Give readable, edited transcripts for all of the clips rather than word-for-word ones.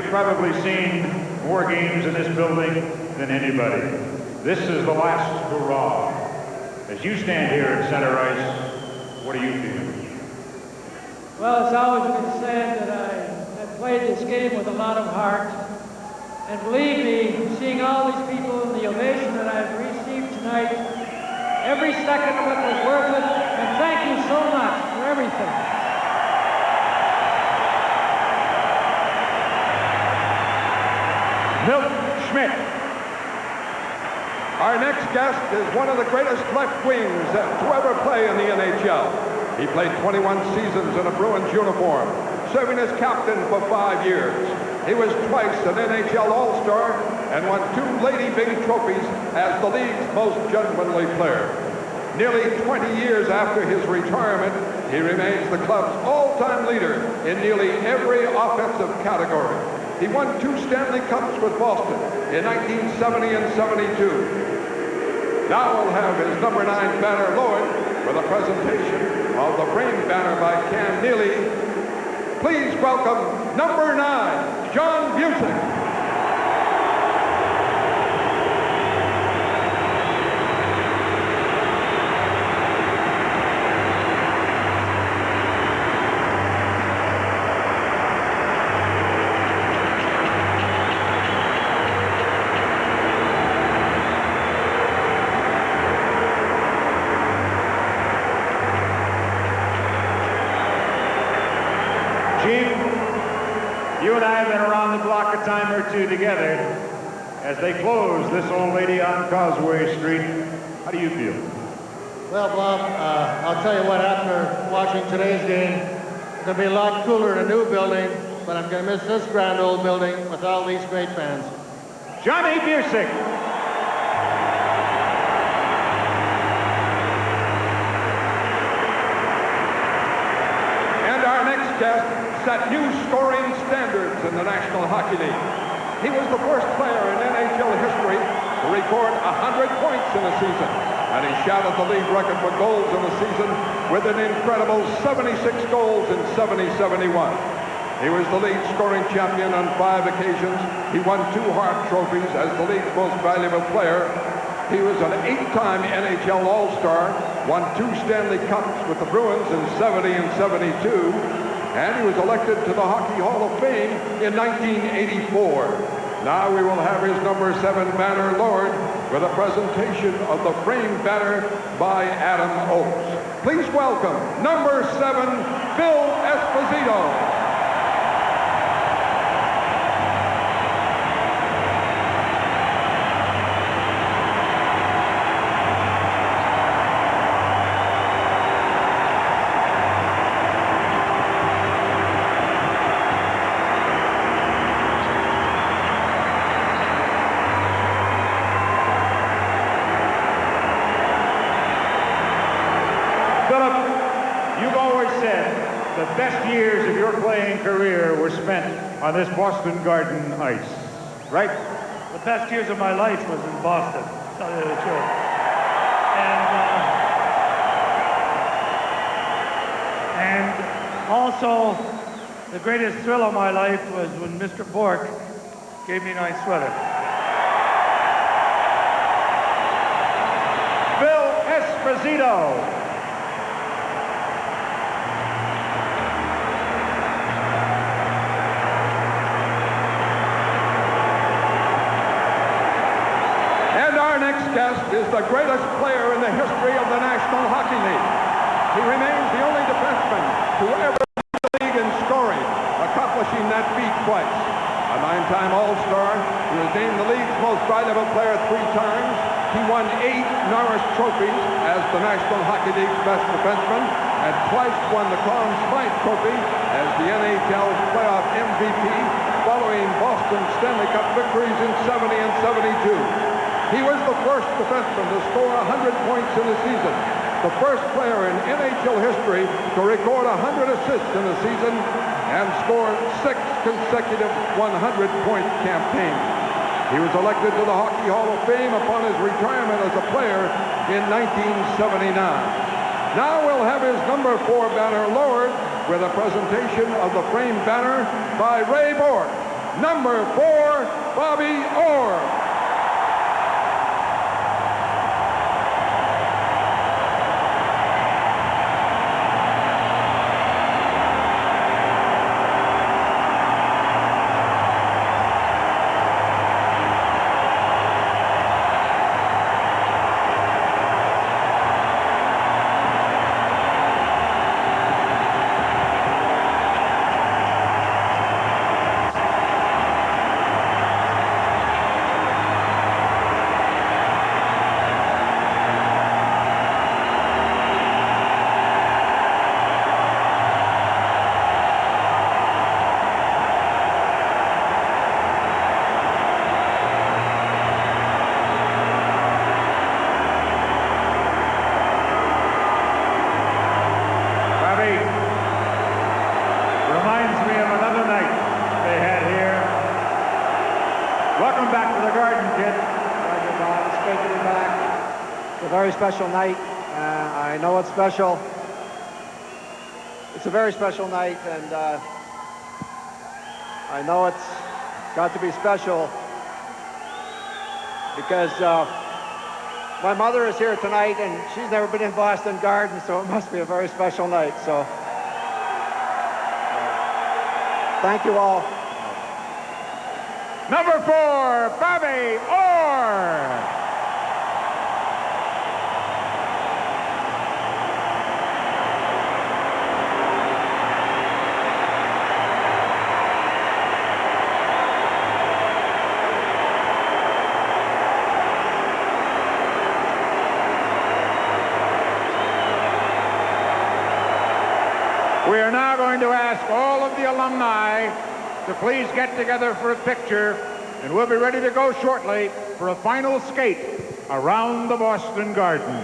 You've probably seen more games in this building than anybody. This is the last hurrah. As you stand here at center ice, what do you feel? Well, it's always been said that I have played this game with a lot of heart. And believe me, seeing all these people and the ovation that I've received tonight, every second of it was worth it. And thank you so much for everything. Milt Schmidt. Our next guest is one of the greatest left wings to ever play in the NHL. He played 21 seasons in a Bruins uniform, serving as captain for 5 years. He was twice an NHL All-Star and won 2 Lady Byng trophies as the league's most gentlemanly player. Nearly 20 years after his retirement, he remains the club's all-time leader in nearly every offensive category. He won 2 Stanley Cups with Boston in 1970 and 72. Now we'll have his number 9 banner lowered for the presentation of the frame banner by Cam Neely. Please welcome number 9, John Busick. You and I have been around the block a time or two together. As they close this old lady on Causeway Street, how do you feel? Well, Bob, I'll tell you what, after watching today's game, it's going to be a lot cooler in a new building, but I'm going to miss this grand old building with all these great fans. Johnny Busick. And our next guest set new scoring standards in the National Hockey League. He was the first player in NHL history to record 100 points in a season, and he shattered the league record for goals in a season with an incredible 76 goals in 70-71. He was the league scoring champion on 5 occasions. He won 2 Hart trophies as the league's most valuable player. He was an 8-time NHL All-Star, won 2 Stanley Cups with the Bruins in 70 and 72, and he was elected to the Hockey Hall of Fame in 1984. Now we will have his number 7 banner lowered with a presentation of the frame banner by Adam Oates. Please welcome number 7, Bill Esposito. The best years of your playing career were spent on this Boston Garden ice, right? The best years of my life was in Boston, to tell you the truth. And also, the greatest thrill of my life was when Mr. Bork gave me a nice sweater. Bill Esposito. Guest is the greatest player in the history of the National Hockey League. He remains the only defenseman to ever lead the league in scoring, accomplishing that feat twice. A 9-time All-Star, he was named the league's most valuable player 3 times. He won 8 Norris trophies as the National Hockey League's best defenseman, and twice won the Conn Smythe Trophy as the NHL's playoff MVP, following Boston's Stanley Cup victories in 70 and 72. He was the first defenseman to score 100 points in a season, the first player in NHL history to record 100 assists in a season and score 6 consecutive 100-point campaigns. He was elected to the Hockey Hall of Fame upon his retirement as a player in 1979. Now we'll have his number 4 banner lowered with a presentation of the frame banner by Ray Bork. number 4, Bobby Orr. Reminds me of another night they had here. Welcome back to the Garden, kid. Thank you, Bob. It's great to be back. It's a very special night. I know it's special. It's a very special night, and I know it's got to be special because my mother is here tonight, and she's never been in Boston Garden, so it must be a very special night. So thank you all. Number 4, Bobby Orr. We are now going to ask all of the alumni to please get together for a picture, and we'll be ready to go shortly for a final skate around the Boston Garden.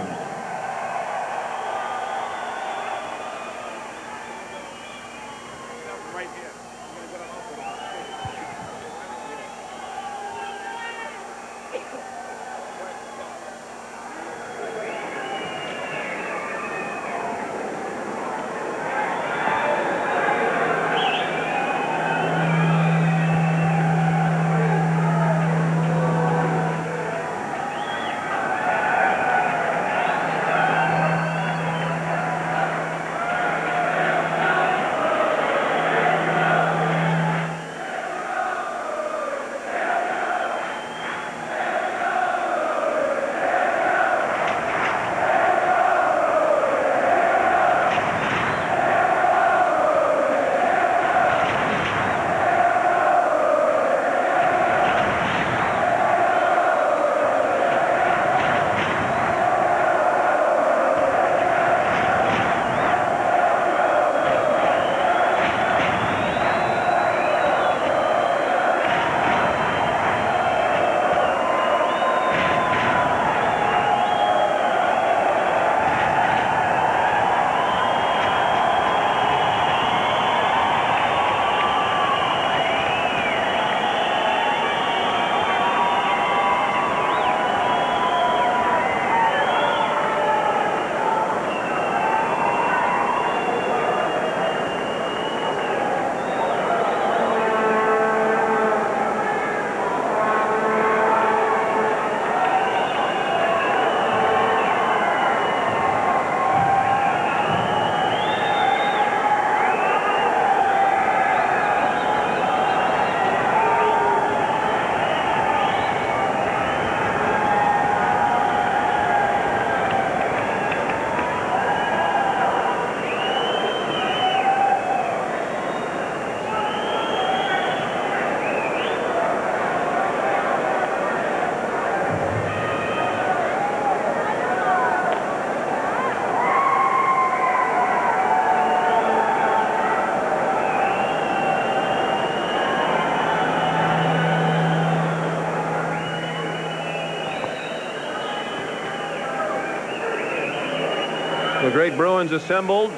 The great Bruins assembled,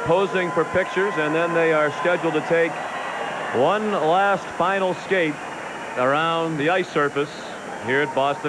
posing for pictures, and then they are scheduled to take one last final skate around the ice surface here at Boston.